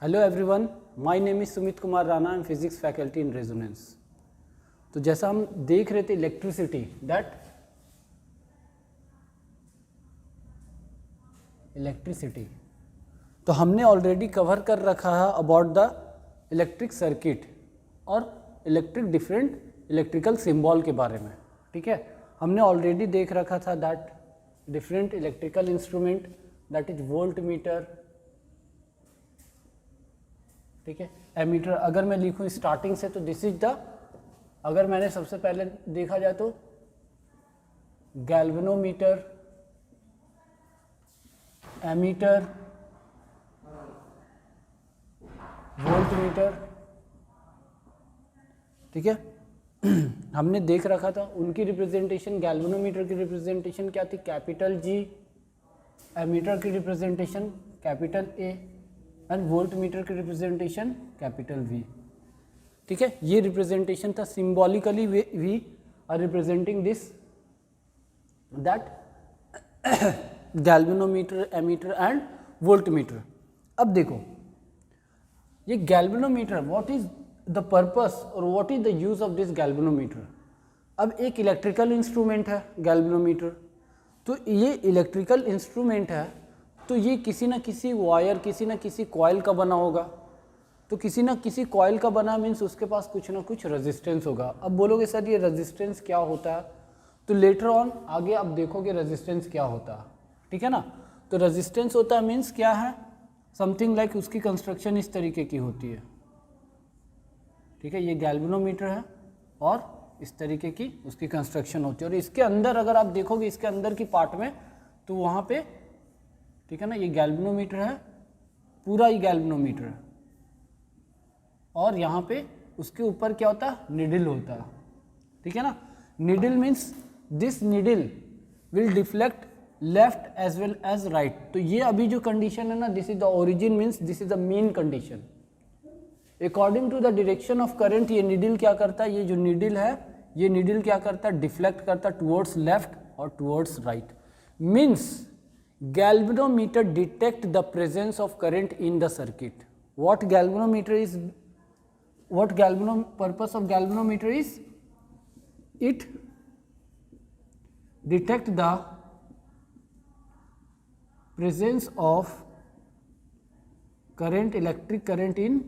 Hello everyone, my name is Sumit Kumar Rana, I am physics faculty in resonance. तो जैसा हम देख रहे थे इलेक्ट्रिसिटी, दैट इलेक्ट्रिसिटी तो हमने ऑलरेडी कवर कर रखा है अबाउट द इलेक्ट्रिक सर्किट और डिफरेंट इलेक्ट्रिकल सिंबल के बारे में। ठीक है, हमने ऑलरेडी देख रखा था that different electrical instrument, that is volt meter. ठीक है, एमीटर अगर मैं लिखूं स्टार्टिंग से तो दिस इज द, अगर मैंने सबसे पहले देखा जाए तो गैल्वेनोमीटर, एमीटर, वोल्टमीटर। ठीक है हमने देख रखा था उनकी रिप्रेजेंटेशन, गैल्वेनोमीटर की रिप्रेजेंटेशन क्या थी, कैपिटल जी, एमीटर की representation capital A and volt meter की रिप्रेजेंटेशन कैपिटल वी। ठीक है, ये रिप्रेजेंटेशन था। Symbolically we are representing this that galvanometer, ammeter and volt meter. अब देखो ये galvanometer, what is the purpose और what is the use of this galvanometer. अब एक इलेक्ट्रिकल इंस्ट्रूमेंट है गैल्वेनोमीटर, तो ये इलेक्ट्रिकल इंस्ट्रूमेंट है तो ये किसी न किसी वायर, किसी न किसी कॉइल का बना होगा। तो किसी न किसी कॉइल का बना मीन्स उसके पास कुछ ना कुछ रेजिस्टेंस होगा। अब बोलोगे सर ये रेजिस्टेंस क्या होता है, तो लेटर ऑन आगे आप देखोगे रेजिस्टेंस क्या होता है। ठीक है ना, तो रेजिस्टेंस होता है मीन्स क्या है, समथिंग लाइक उसकी कंस्ट्रक्शन इस तरीके की होती है। ठीक है, ये गैल्वेनोमीटर है और इस तरीके की उसकी कंस्ट्रक्शन होती है। और इसके अंदर अगर आप देखोगे इसके अंदर की पार्ट में तो वहाँ पे, ठीक है ना, ये गैल्वेनोमीटर है, पूरा ही गैल्वेनोमीटर है। और यहाँ पे उसके ऊपर क्या होता है, निडल होता है। ठीक है ना, needle means this needle will deflect left as well as right. तो ये अभी जो कंडीशन है ना, this is the origin means this is the mean condition. According to the direction of current ये निडल क्या करता है, ये जो निडल है ये निडल क्या करता है, डिफ्लेक्ट करता है टुवर्ड्स लेफ्ट और towards right. Means galvanometer detect the presence of current in the circuit. What purpose of galvanometer is, it detect the presence of current, electric current in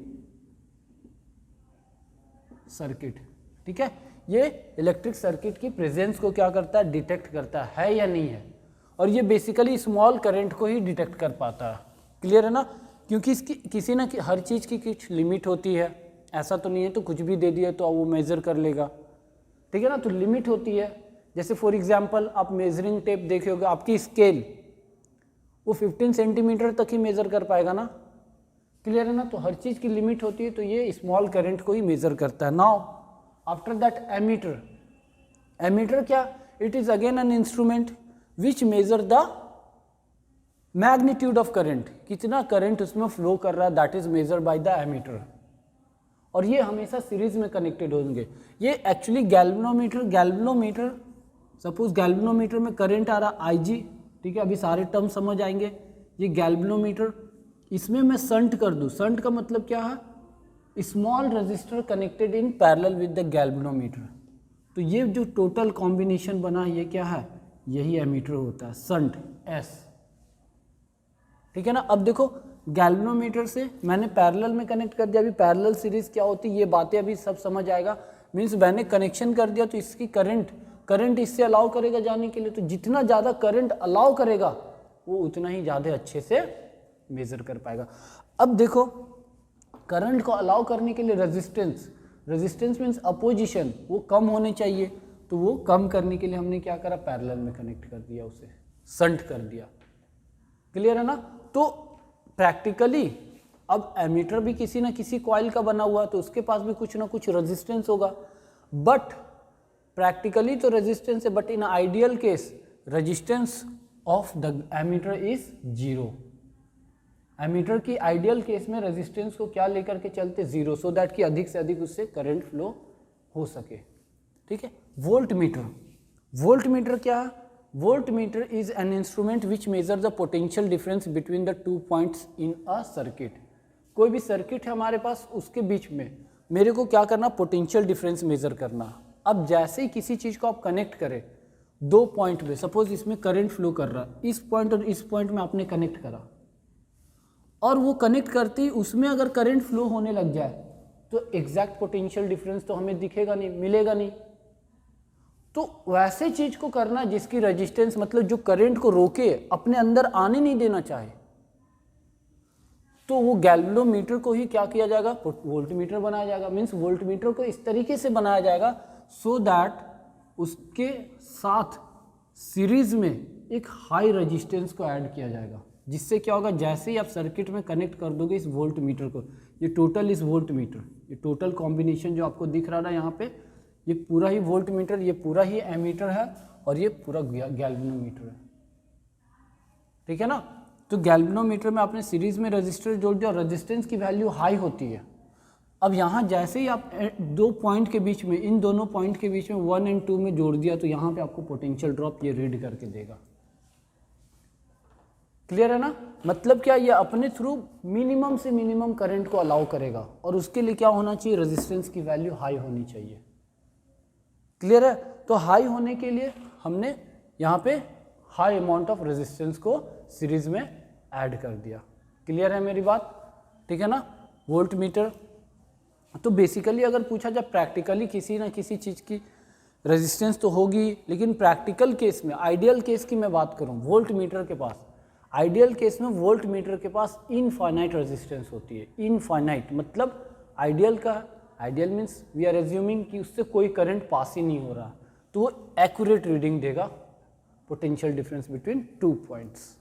circuit. ठीक है, ये electric circuit की presence को क्या करता है, detect करता है या नहीं है। और ये बेसिकली स्मॉल करंट को ही डिटेक्ट कर पाता है। क्लियर है ना, क्योंकि इसकी किसी ना हर चीज़ की कुछ लिमिट होती है। ऐसा तो नहीं है तो कुछ भी दे दिया तो वो मेज़र कर लेगा। ठीक है ना, तो लिमिट होती है। जैसे फॉर एग्जांपल आप मेजरिंग टेप देखे होगे, आपकी स्केल वो 15 सेंटीमीटर तक ही मेज़र कर पाएगा ना। क्लियर है ना, तो हर चीज़ की लिमिट होती है, तो ये स्मॉल करंट को ही मेज़र करता है। Now after that ammeter, ammeter क्या, it is again an instrument which measure the magnitude of current, कितना करंट उसमें फ्लो कर रहा है, दैट इज मेजर बाय द एमीटर। और ये हमेशा सीरीज में कनेक्टेड होंगे। ये एक्चुअली गैल्वेनोमीटर सपोज गैल्वेनोमीटर में करंट आ रहा IG, ठीक है, अभी सारे टर्म समझ आएंगे। ये गैल्वेनोमीटर, इसमें मैं संट कर दूं, संट का मतलब क्या है, small register connected in parallel with the galvanometer. तो ये जो टोटल कॉम्बिनेशन बना ये क्या है, यही एमीटर होता है, संट S। ठीक है ना, अब देखो गैल्वेनोमीटर से मैंने पैरेलल में कनेक्ट कर दिया। अभी पैरेलल सीरीज क्या होती है ये बातें अभी सब समझ आएगा। मीन्स मैंने कनेक्शन कर दिया तो इसकी करंट इससे अलाउ करेगा जाने के लिए। तो जितना ज़्यादा करंट अलाउ करेगा वो उतना ही ज़्यादा अच्छे से मेजर कर पाएगा। अब देखो करंट को अलाउ करने के लिए रेजिस्टेंस मीन्स अपोजिशन वो कम होने चाहिए। तो वो कम करने के लिए हमने क्या करा, पैरेलल में कनेक्ट कर दिया, उसे संट कर दिया। क्लियर है ना, तो प्रैक्टिकली अब एमीटर भी किसी ना किसी कॉइल का बना हुआ है तो उसके पास भी कुछ ना कुछ रेजिस्टेंस होगा। बट प्रैक्टिकली तो रेजिस्टेंस है, but in ideal case resistance of the ammeter is 0। Ammeter की आइडियल केस में रेजिस्टेंस को क्या लेकर के चलते, 0, सो दैट कि अधिक से अधिक उससे करंट फ्लो हो सके। ठीक है, वोल्टमीटर क्या है, Voltmeter is an instrument which measures the potential difference between the 2 points in a circuit. कोई भी सर्किट है हमारे पास, उसके बीच में मेरे को क्या करना, पोटेंशियल डिफरेंस मेजर करना। अब जैसे ही किसी चीज़ को आप कनेक्ट करें दो पॉइंट में, सपोज इसमें करंट फ्लो कर रहा, इस पॉइंट और इस पॉइंट में आपने कनेक्ट करा, और वो कनेक्ट करते ही उसमें अगर करंट फ्लो होने लग जाए तो एग्जैक्ट पोटेंशियल डिफरेंस तो हमें दिखेगा नहीं, मिलेगा नहीं। तो वैसे चीज को करना जिसकी रेजिस्टेंस, मतलब जो करंट को रोके, अपने अंदर आने नहीं देना चाहे, तो वो गैल्वेनोमीटर को ही क्या किया जाएगा, वोल्टमीटर बनाया जाएगा। मीन्स वोल्टमीटर को इस तरीके से बनाया जाएगा सो दैट उसके साथ सीरीज में एक हाई रेजिस्टेंस को ऐड किया जाएगा, जिससे क्या होगा, जैसे ही आप सर्किट में कनेक्ट कर दोगे इस वोल्टमीटर को, ये टोटल इस वोल्टमीटर, ये टोटल कॉम्बिनेशन जो आपको दिख रहा है यहाँ पे, ये पूरा ही वोल्टमीटर, ये पूरा ही एमीटर है, और ये पूरा गैल्वेनोमीटर है। ठीक है ना। तो गैल्वेनोमीटर में आपने सीरीज में रेजिस्टर जोड़ दिया और रेजिस्टेंस की वैल्यू हाई होती है। अब यहाँ जैसे ही आप दो पॉइंट के बीच में, इन दोनों पॉइंट के बीच में 1 और 2 में जोड़ दिया, तो यहाँ पे आपको पोटेंशियल ड्रॉप ये रीड करके देगा। क्लियर है ना। मतलब क्या, ये अपने थ्रू मिनिमम से मिनिमम करंट को अलाउ करेगा, और उसके लिए क्या होना चाहिए, रेजिस्टेंस की वैल्यू हाई होनी चाहिए। क्लियर है। तो हाई होने के लिए हमने यहाँ पे हाई अमाउंट ऑफ रेजिस्टेंस को सीरीज में ऐड कर दिया। क्लियर है मेरी बात, ठीक है ना। वोल्टमीटर तो बेसिकली अगर पूछा जाए प्रैक्टिकली किसी ना किसी चीज़ की रेजिस्टेंस तो होगी, लेकिन प्रैक्टिकल केस में, आइडियल केस की मैं बात करूं, वोल्टमीटर के पास, आइडियल केस में वोल्टमीटर के पास इनफाइनाइट रेजिस्टेंस होती है। इनफाइनाइट मतलब आइडियल का, ideal means we are assuming कि उससे कोई करंट पास ही नहीं हो रहा, तो वो एक्यूरेट रीडिंग देगा पोटेंशियल डिफरेंस बिटवीन 2 पॉइंट्स।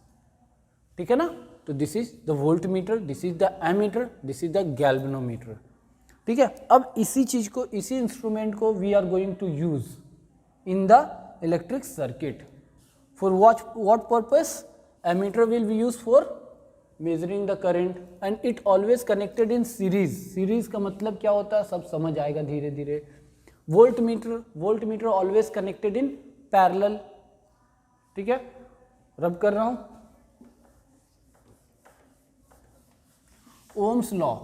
ठीक है ना। तो this is the voltmeter, this is the ammeter, this is the galvanometer. ठीक है। अब इसी चीज को, इसी इंस्ट्रूमेंट को we are going to use in the electric circuit. For what purpose? Ammeter will be use for measuring the current and it always connected in series. Series का मतलब क्या होता है, सब समझ आएगा धीरे धीरे। Voltmeter always connected in parallel. ठीक है, रब कर रहा हूं। ओम्स लॉ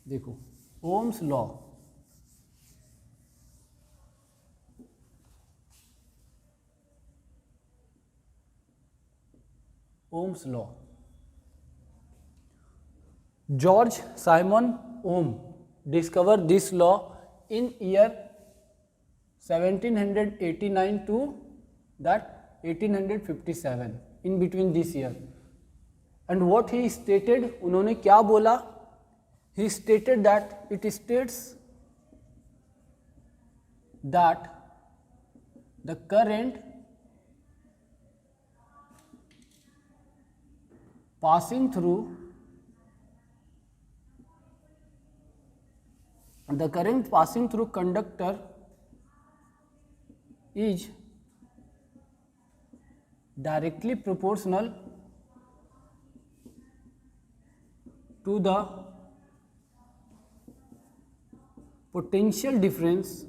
देखो, Ohm's law, Ohm's law, George Simon Ohm discover this law in year 1789 to that 1857, in between this year. And what he stated, उन्होंने क्या बोला? He stated that it states that the current passing through conductor is directly proportional to the potential difference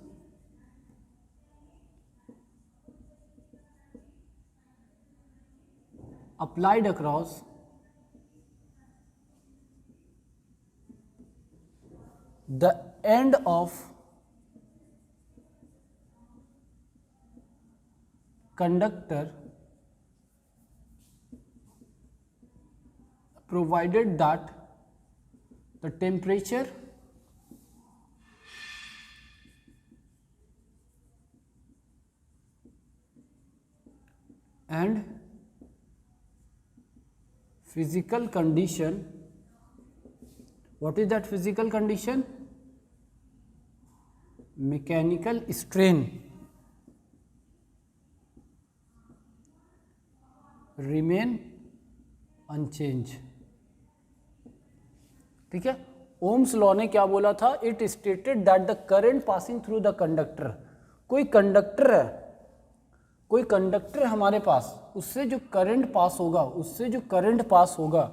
applied across the end of conductor, provided that the temperature and physical condition. What is that physical condition? Mechanical strain remain unchanged. ठीक है। Ohm's law ने क्या बोला था? It stated that the current passing through the conductor, कोई conductor है, कोई conductor है हमारे पास, उससे जो करंट पास होगा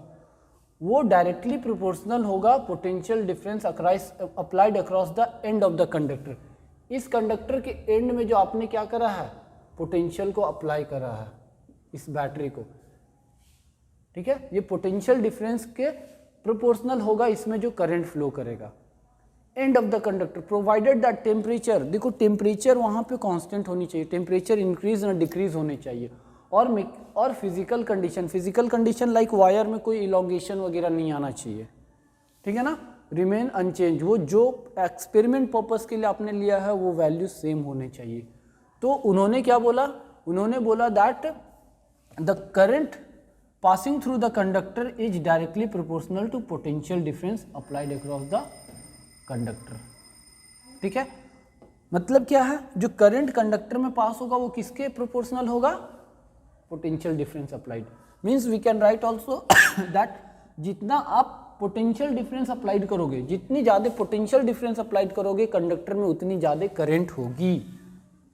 वो डायरेक्टली प्रोपोर्शनल होगा potential difference applied across the end of the conductor. इस कंडक्टर के एंड में जो आपने क्या करा है, पोटेंशियल को अप्लाई करा है इस बैटरी को, ठीक है, ये पोटेंशियल डिफरेंस के प्रोपोर्शनल होगा इसमें जो करंट फ्लो करेगा। End of the conductor provided that temperature, देखो टेम्परेचर वहाँ पे कांस्टेंट होनी चाहिए, टेम्परेचर इंक्रीज ना डिक्रीज होनी चाहिए, और फिजिकल कंडीशन लाइक वायर में कोई इलॉन्गेशन वगैरह नहीं आना चाहिए, ठीक है ना, रिमेन अनचेंज, वो जो एक्सपेरिमेंट पर्पस के लिए आपने लिया है वो वैल्यू सेम होने चाहिए। तो उन्होंने क्या बोला, उन्होंने बोला that the current passing through the conductor is directly proportional to potential difference applied across the conductor। ठीक है, मतलब क्या है, जो करंट कंडक्टर में पास होगा वो किसके प्रोपोर्शनल होगा, potential difference applied. Means we can write also that जितना आप पोटेंशियल डिफरेंस अप्लाइड करोगे, जितनी ज़्यादा पोटेंशियल डिफरेंस अप्लाइड करोगे कंडक्टर में उतनी ज़्यादा करंट होगी।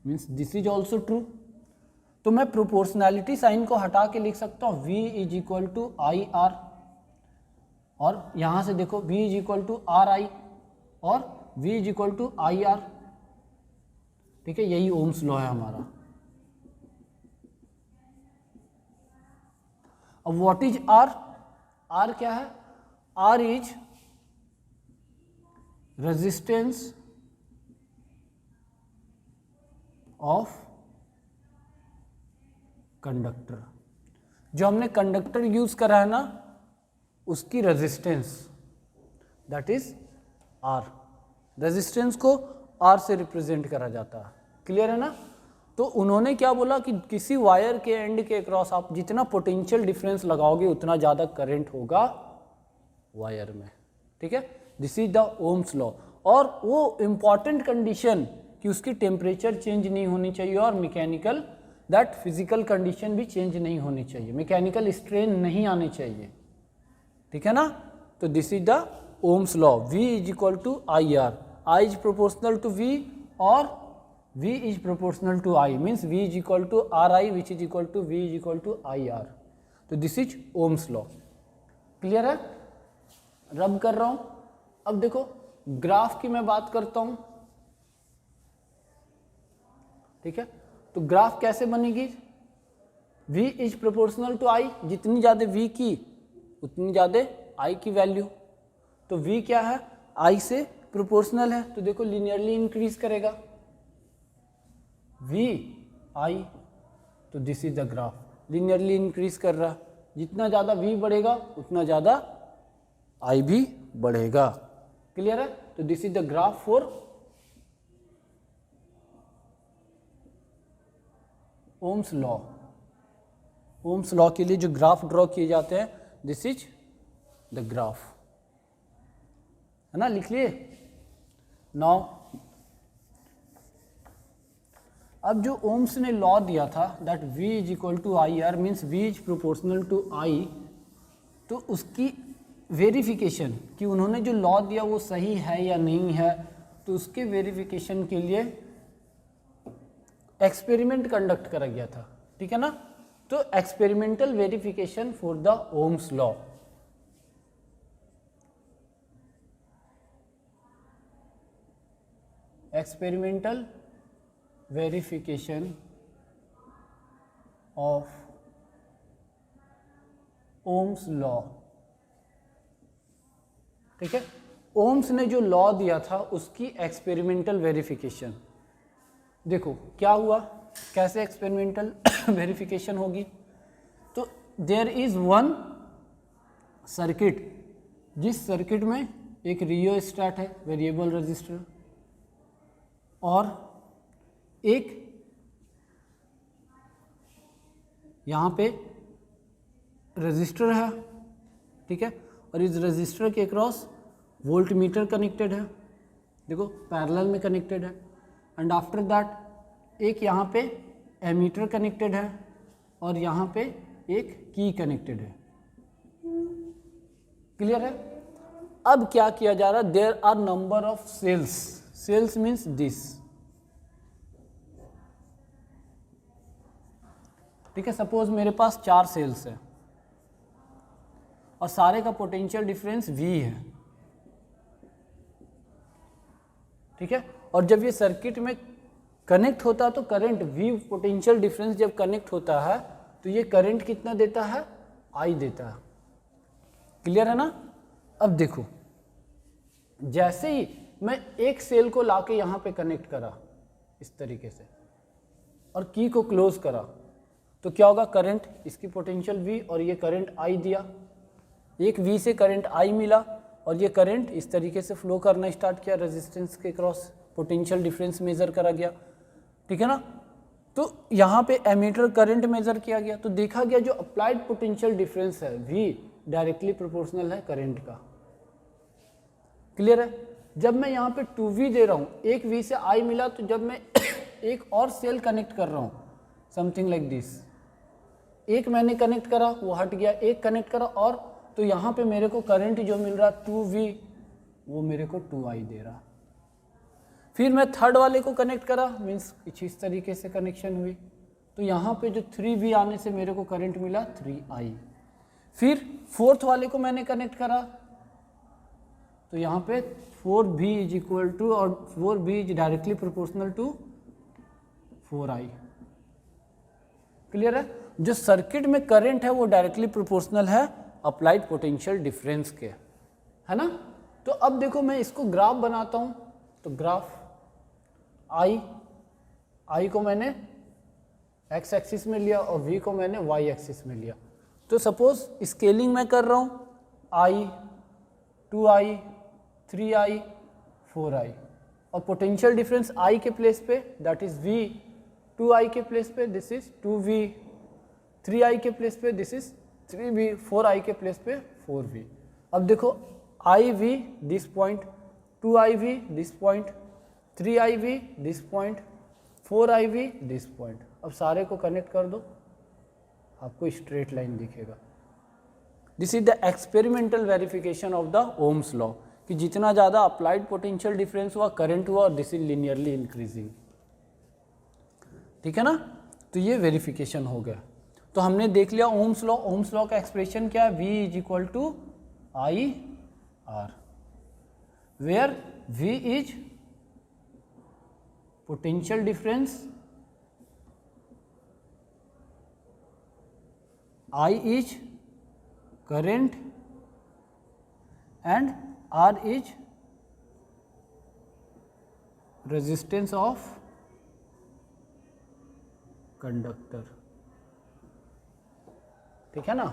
Means this is also true. तो मैं प्रोपोर्शनैलिटी साइन को हटा के लिख सकता हूँ V is equal to I R, और यहाँ से देखो V is equal to R I और V is equal to I R. ठीक है, यही ओम्स लॉ है हमारा। अब व्हाट इज R? R क्या है? R is resistance of conductor. जो हमने कंडक्टर यूज करा है ना उसकी resistance, that is R। Resistance को R से रिप्रेजेंट करा जाता है, क्लियर है ना। तो उन्होंने क्या बोला कि किसी वायर के एंड के अक्रॉस आप जितना पोटेंशियल डिफरेंस लगाओगे उतना ज़्यादा करंट होगा वायर में। ठीक है, this is the Ohm's law. और वो इम्पॉर्टेंट कंडीशन कि उसकी टेम्परेचर चेंज नहीं होनी चाहिए और मैकेनिकल दैट फिजिकल कंडीशन भी चेंज नहीं होनी चाहिए, मैकेनिकल स्ट्रेन नहीं आने चाहिए। ठीक है ना, तो this is the Ohm's law. V is equal to I R, I is proportional to V और V is proportional to I, means V is equal to R I which is equal to V is equal to I R. तो this is Ohm's law. Clear है, rub कर रहा हूं। अब देखो graph की मैं बात करता हूं। ठीक है, तो ग्राफ कैसे बनेगी, V is proportional to I, जितनी ज़्यादा V की उतनी ज़्यादा I की वैल्यू। तो V क्या है, I से प्रोपोर्शनल है, तो देखो लीनियरली इंक्रीज करेगा V I। तो this is the graph, linearly increase कर रहा, जितना ज़्यादा V बढ़ेगा उतना ज़्यादा I भी बढ़ेगा। क्लियर है, तो this is the graph for ohms law. Ohm's law के लिए जो ग्राफ ड्रॉ किए जाते हैं, दिस इज द ग्राफ, है ना, लिख लिए। नाउ अब जो ओम्स ने लॉ दिया था that V is equal to I R, means V is proportional to I, तो उसकी वेरिफिकेशन कि उन्होंने जो लॉ दिया वो सही है या नहीं है, तो उसके वेरिफिकेशन के लिए एक्सपेरिमेंट कंडक्ट करा गया था। ठीक है ना, तो experimental verification for the Ohm's law. Experimental verification of Ohm's law. ठीक है, ओम्स ने जो लॉ दिया था उसकी एक्सपेरिमेंटल वेरिफिकेशन। देखो क्या हुआ, कैसे एक्सपेरिमेंटल वेरिफिकेशन होगी। तो देयर इज वन सर्किट, जिस सर्किट में एक रियोस्टैट है, वेरिएबल रजिस्टर, और एक यहाँ पे रजिस्टर है। ठीक है, और इस रजिस्टर के अक्रॉस वोल्ट मीटर कनेक्टेड है, देखो पैरेलल में कनेक्टेड है। एंड आफ्टर दैट एक यहाँ पे एमीटर कनेक्टेड है और यहाँ पे एक की कनेक्टेड है। क्लियर है। अब क्या किया जा रहा है, there are number of cells, cells means this. ठीक है, सपोज मेरे पास 4 सेल्स है और सारे का पोटेंशियल डिफरेंस V है। ठीक है, और जब ये सर्किट में कनेक्ट होता है तो करंट V पोटेंशियल डिफरेंस जब कनेक्ट होता है तो ये करंट कितना देता है, आई देता है। क्लियर है ना? अब देखो, जैसे ही मैं एक सेल को लाके यहाँ पे कनेक्ट करा इस तरीके से और की को क्लोज करा, तो क्या होगा, करंट, इसकी पोटेंशियल V और ये करंट I दिया, एक V से करंट I मिला और ये करंट इस तरीके से फ्लो करना स्टार्ट किया, रेजिस्टेंस के क्रॉस पोटेंशियल डिफरेंस मेजर करा गया। ठीक है ना? तो यहाँ पे एमीटर करंट मेजर किया गया, तो देखा गया जो अप्लाइड पोटेंशियल डिफरेंस है V डायरेक्टली प्रोपोर्शनल है करंट का। क्लियर है? जब मैं यहाँ पे 2V दे रहा हूँ, एक V से I मिला, तो जब मैं एक और सेल कनेक्ट कर रहा हूँ समथिंग लाइक दिस, एक मैंने कनेक्ट करा वो हट गया, एक कनेक्ट करा और, तो यहाँ पे मेरे को करंट जो मिल रहा 2V वो मेरे को 2I दे रहा। फिर मैं थर्ड वाले को कनेक्ट करा, मीन्स कुछ इस तरीके से कनेक्शन हुई, तो यहाँ पे जो 3V आने से मेरे को करंट मिला 3I। फिर फोर्थ वाले को मैंने कनेक्ट करा, तो यहाँ पे 4V इज इक्वल टू, और 4V is directly proportional to 4I। Clear है? जो सर्किट में करंट है वो डायरेक्टली प्रोपोर्शनल है अप्लाइड पोटेंशियल डिफरेंस के, है ना? तो अब देखो मैं इसको ग्राफ बनाता हूँ, तो ग्राफ I को मैंने x एक्सिस में लिया और V को मैंने y एक्सिस में लिया। तो सपोज स्केलिंग मैं कर रहा हूँ I, 2I, 3I, 4I, और पोटेंशियल डिफरेंस I के प्लेस पे दैट इज V, 2I के प्लेस पे दिस इज 2V, 3I के प्लेस पे दिस इज 3V, 4I के प्लेस पे 4V। अब देखो IV this point, 2IV this point, 3IV this point, 4IV this point. अब सारे को कनेक्ट कर दो, आपको स्ट्रेट लाइन दिखेगा। This is the experimental verification of the Ohm's law, कि जितना ज़्यादा अप्लाइड पोटेंशियल डिफरेंस हुआ करंट हुआ और दिस इज लिनियरली इंक्रीजिंग। ठीक है ना? तो ये वेरिफिकेशन हो गया। तो हमने देख लिया ओम्स लॉ। ओम्स लॉ का एक्सप्रेशन क्या है? V is equal to I R, where V is potential difference, I is current and R is resistance of conductor। ठीक है ना?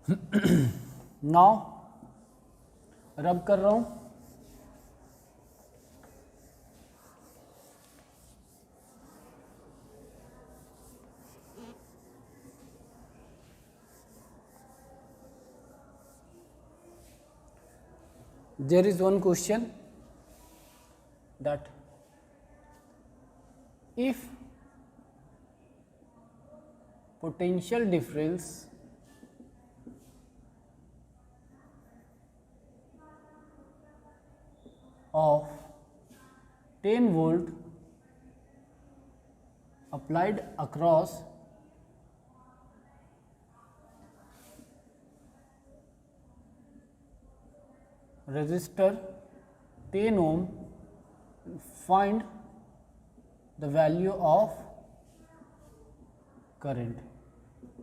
नाउ रब कर रहा हूं, there is one question that if potential difference of 10 volt applied across resistor 10 ohm, find the value of current।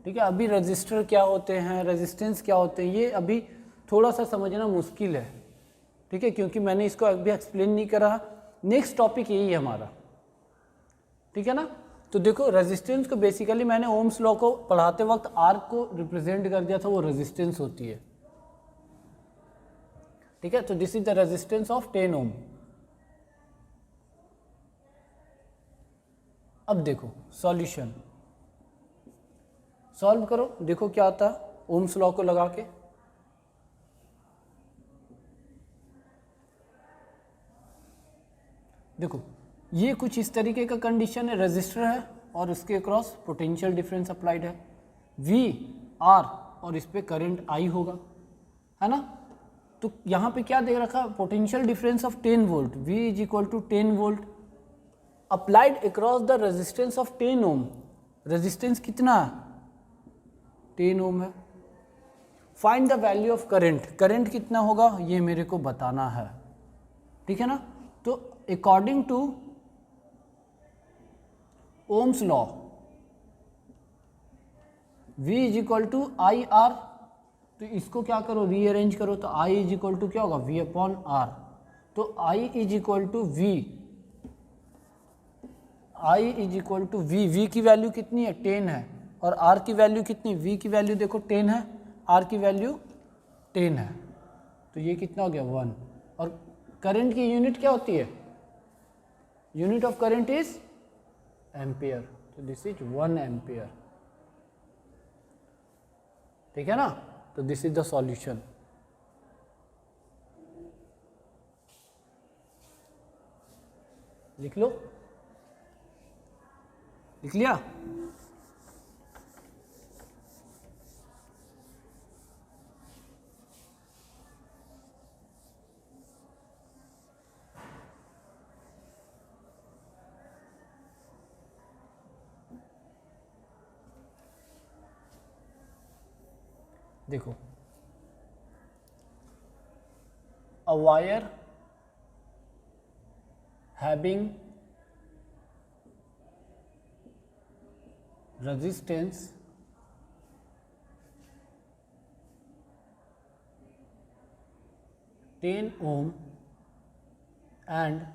ठीक है? अभी रजिस्टर क्या होते हैं, रेजिस्टेंस क्या होते हैं, ये अभी थोड़ा सा समझना मुश्किल है। ठीक है? क्योंकि मैंने इसको अभी एक्सप्लेन नहीं करा। नेक्स्ट टॉपिक यही है हमारा। ठीक है ना? तो देखो रेजिस्टेंस को बेसिकली मैंने ओम्स लॉ को पढ़ाते वक्त R को रिप्रेजेंट कर दिया था, वो रेजिस्टेंस होती है। ठीक है? तो this is the resistance of 10 ओम। अब देखो सॉल्यूशन, सॉल्व करो, देखो क्या आता है ओम्स लॉ को लगा के। देखो ये कुछ इस तरीके का कंडीशन है, रेजिस्टर है और उसके अक्रॉस पोटेंशियल डिफरेंस अप्लाइड है, V R और इस पे करंट I होगा, है ना? तो यहाँ पे क्या दे रखा, potential difference of 10 volt, V is equal to 10 volt applied across the resistance of 10 ohm. Resistance कितना है? 10 ओम है। Find the value of current, current कितना होगा ये मेरे को बताना है। ठीक है ना? तो according to ohm's law V is equal to I R, तो इसको क्या करो, रीअरेंज करो, तो I इज इक्वल टू क्या होगा, V अपॉन आर। तो I is equal to V, I is equal to V की वैल्यू कितनी है 10 है, और R की वैल्यू कितनी, V की वैल्यू देखो 10 है, R की वैल्यू 10 है, तो ये कितना हो गया 1। और करंट की यूनिट क्या होती है, unit of current is ampere, तो दिस इज 1 एम्पियर, ठीक है ना। तो दिस इज द सॉल्यूशन। लिख लो, लिख लिया। देखो, a wire having resistance 10 ohm and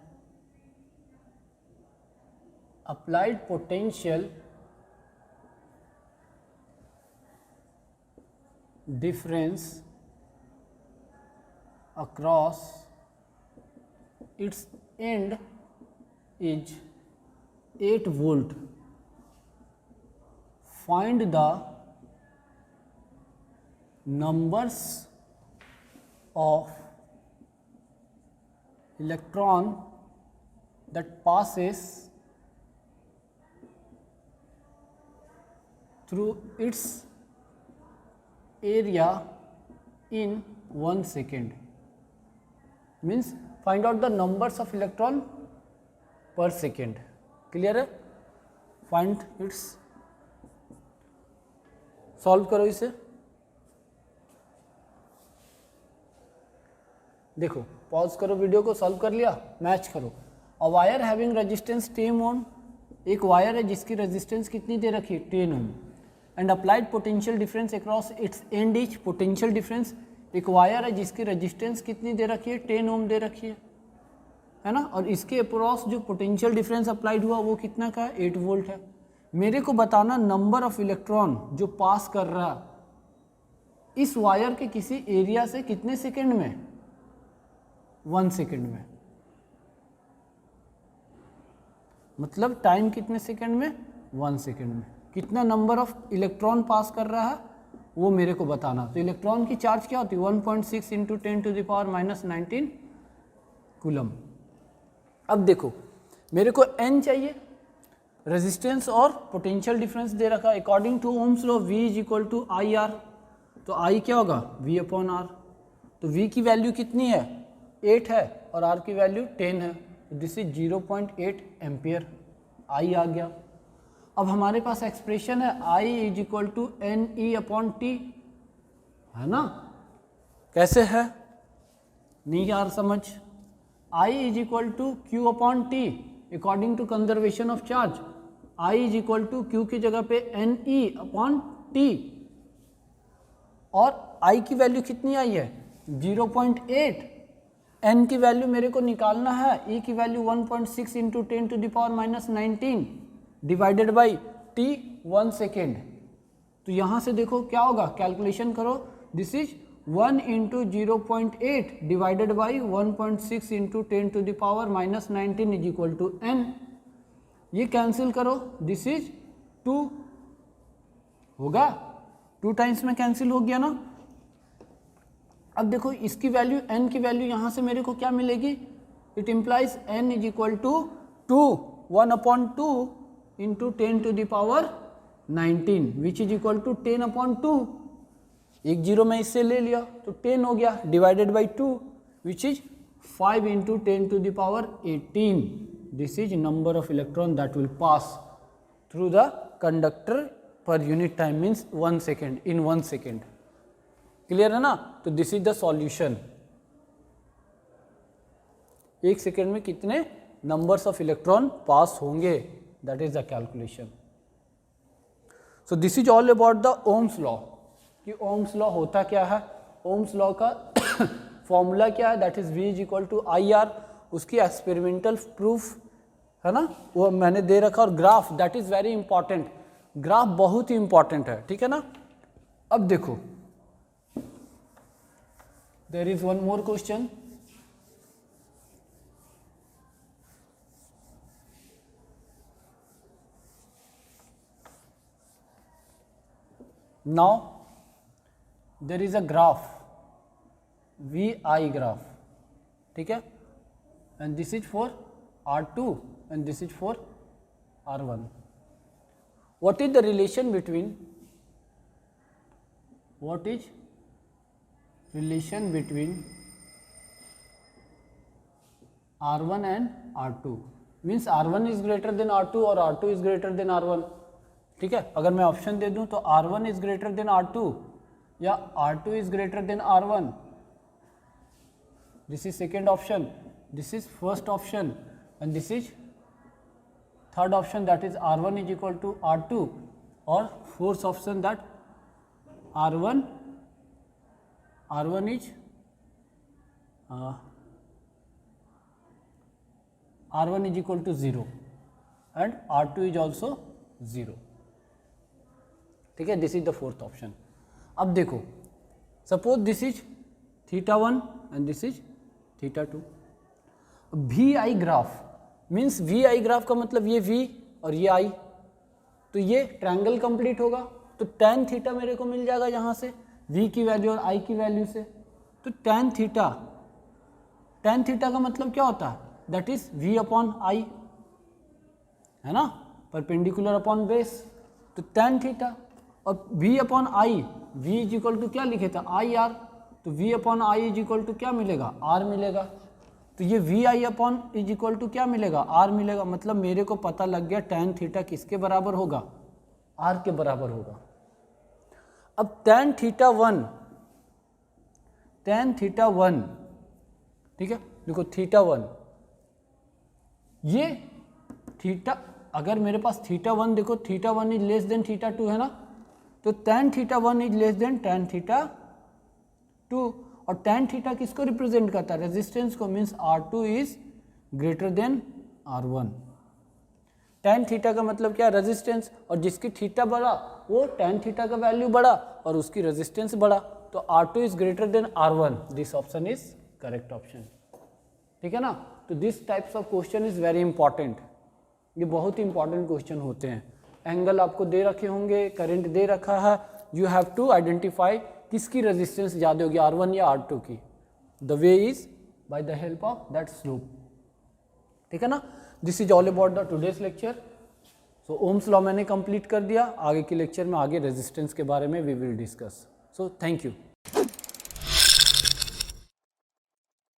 applied potential difference across its end is 8 volt. Find the numbers of electron that passes through its area in 1 second. Means find out the numbers of electron per second. Clear है? Find its, solve करो इसे। देखो, pause करो video को, solve कर लिया, match करो। A wire having resistance 10 ओम, एक वायर है जिसकी रेजिस्टेंस कितनी दे रखी है 10 ohm, and applied potential difference across its end is, potential difference, एक वायर है जिसकी रेजिस्टेंस कितनी दे रखी है 10 ओम दे रखी है ना, और इसके अक्रॉस जो पोटेंशियल डिफरेंस अप्लाइड हुआ वो कितना का है 8 वोल्ट है। मेरे को बताना नंबर ऑफ इलेक्ट्रॉन जो पास कर रहा इस वायर के किसी एरिया से कितने सेकेंड में, 1 सेकेंड में, मतलब टाइम कितने सेकेंड में, 1 सेकेंड में, कितना नंबर ऑफ इलेक्ट्रॉन पास कर रहा है वो मेरे को बताना। तो इलेक्ट्रॉन की चार्ज क्या होती है 1.6 इंटू 10⁻⁻19 कूलम। अब देखो, मेरे को n चाहिए, रेजिस्टेंस और पोटेंशियल डिफरेंस दे रखा है according to ohm's law, V is equal to I R, तो I क्या होगा V अपॉन आर। तो V की वैल्यू कितनी है 8 है और R की वैल्यू 10 है, तो दिस इज 0.8 एम्पियर, I आ गया। अब हमारे पास एक्सप्रेशन है I is equal to N E upon T, है ना, कैसे है नहीं यार समझ, I is equal to Q upon T according to conservation of charge, I is equal to Q की जगह पे एन ई अपॉन टी, और I की वैल्यू कितनी आई है 0.8, n की वैल्यू मेरे को निकालना है, E की value 1.6 into 10⁻⁻19 divided by t 1 second. तो यहाँ से देखो क्या होगा, कैलकुलेशन करो, this is 1 into 0.8 divided by 1.6 into 10⁻⁻19 is equal to n। ये कैंसिल करो, दिस इज 2 होगा, 2 टाइम्स में कैंसिल हो गया ना। अब देखो इसकी वैल्यू, n की वैल्यू यहाँ से मेरे को क्या मिलेगी, it implies n is equal to 2 1/2 into 10⁻19 which is equal to 10/2, एक जीरो मैं इससे ले लिया तो 10 हो गया, divided by 2 which is 5 into 10⁻18, this is number of electron that will pass through the conductor per unit time, means 1 second, in 1 second. Clear है ना। तो this is the solution, 1 second में कितने नंबर्स ऑफ इलेक्ट्रॉन पास होंगे, that is the calculation. So this is all about the Ohm's law, कि Ohm's law होता क्या है, ओम्स लॉ का फॉर्मूला क्या है, that is V is equal to IR, उसकी एक्सपेरिमेंटल प्रूफ है ना, वो मैंने दे रखा, और graph that is very important, graph बहुत ही इंपॉर्टेंट है, ठीक है ना। अब देखो there is one more question, now there is a graph VI graph, ठीक है, and this is for R2 and this is for R1. What is the relation between R1 and R2? Means R1 is greater than R2 और R2 is greater than R1, ठीक है। अगर मैं option दे दूं तो R1 is greater than R2 या R2 is greater than R1, this is second option, this is first option, and this is third option, that is R1 is equal to R2, or fourth option that R1 is R1 is equal to 0 and R2 is also 0, ठीक है, this is the fourth option. अब देखो suppose this is θ1 and this is θ2, VI graph means VI graph का मतलब ये V और ये I, तो ये ट्रायंगल कंप्लीट होगा, तो tan थीटा मेरे को मिल जाएगा यहाँ से V की वैल्यू और I की वैल्यू से, तो tan थीटा का मतलब क्या होता है, that is V upon I, है ना, परपेंडिकुलर अपॉन बेस, तो tan थीटा, और V upon I, V is equal to क्या लिखे था IR, तो V upon I is equal to क्या मिलेगा R मिलेगा, तो ये VI upon is equal to क्या मिलेगा R मिलेगा, मतलब मेरे को पता लग गया tan थीटा किसके बराबर होगा, R के बराबर होगा। अब tan थीटा वन, ठीक है, देखो θ1, ये थीटा, अगर मेरे पास θ1 देखो θ1 इज लेस देन θ2 है ना, तो tan θ1 is less than tan θ2, और tan थीटा किसको रिप्रेजेंट करता है, रेजिस्टेंस को, means R2 is greater than R1। tan theta का मतलब क्या है, रेजिस्टेंस, और जिसकी थीटा बढ़ा वो tan थीटा का वैल्यू बढ़ा और उसकी रेजिस्टेंस बढ़ा, तो R2 is greater than R1, this option is correct option, ठीक है ना। तो this types of question is very important, ये बहुत ही इंपॉर्टेंट क्वेश्चन होते हैं। एंगल आपको दे रखे होंगे, करंट दे रखा है, यू हैव टू आइडेंटिफाई किसकी रेजिस्टेंस ज़्यादा होगी, R1 या R2 की, the way is by the help of that slope, ठीक है ना। This is all about the today's lecture. So Ohm's law मैंने कंप्लीट कर दिया, आगे के लेक्चर में आगे रेजिस्टेंस के बारे में we will discuss. So thank you.